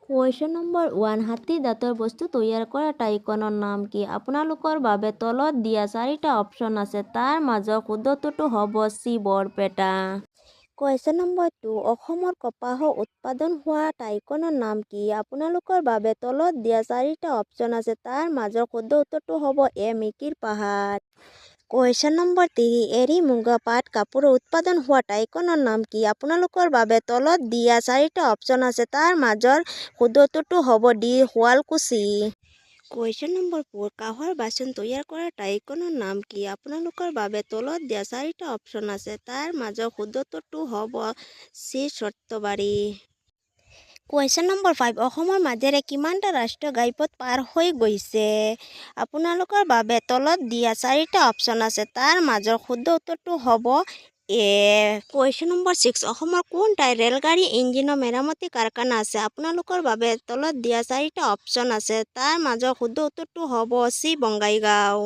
Question number 1 হাতী দাঁতৰ বস্তু তৈয়াৰ কৰা টাইকনৰ নাম কি? আপোনালোকৰ বাবে তলত দিয়া 4টা অপশ্যন আছে, তাৰ মাজৰ শুদ্ধটোতো হ'ব চি বৰপেটা। কুৱেশ্যন নম্বৰ 2 অসমৰ কপাহৰ উৎপাদন হোৱা টাইকনৰ নাম কি? আপোনালোকৰ বাবে তলত দিয়া 4টা অপশ্যন আছে, তাৰ মাজৰ শুদ্ধ উত্তৰটো হ'ব এ মিকিৰ পাহাৰ। কুৱেশ্যন নম্বৰ 3 এৰী মুগা পাট কাপোৰৰ উৎপাদন হোৱা টাইকনৰ নাম কি? আপোনালোকৰ বাবে তলত দিয়া 4টা অপশ্যন আছে, তাৰ মাজৰ শুদ্ধ উত্তৰটো হ'ব ডি শুৱালকুছি। কুৱেশ্যন নম্বৰ 4 কাঁহৰ বাচন তৈয়াৰ কৰা টাইকনৰ নাম কি? আপোনালোকৰ বাবে তলত দিয়া 4টা অপশ্যন আছে, তাৰ মাজৰ শুদ্ধ উত্তৰটো হ'ব চি সৰ্থেবাৰী। কুৱেশ্যন নম্বৰ 5 অসমৰ মাজেৰে কিমানটা ৰাষ্ট্ৰীয় ঘাইপথ পাৰ হৈ গৈছে? আপোনালোকৰ বাবে তলত দিয়া 4টা অপশ্যন আছে, তাৰ মাজৰ শুদ্ধ উত্তৰটো হ'ব এ। কুৱেশ্যন নম্বৰ 6 অসমৰ কোন ঠাইত ৰেলগাড়ী ইঞ্জিনৰ মেৰামতি কাৰখানা আছে? আপোনালোকৰ বাবে তলত দিয়া 4টা অপশ্যন আছে, তাৰ মাজৰ শুদ্ধ উত্তৰটো হ'ব চি বঙাইগাঁও।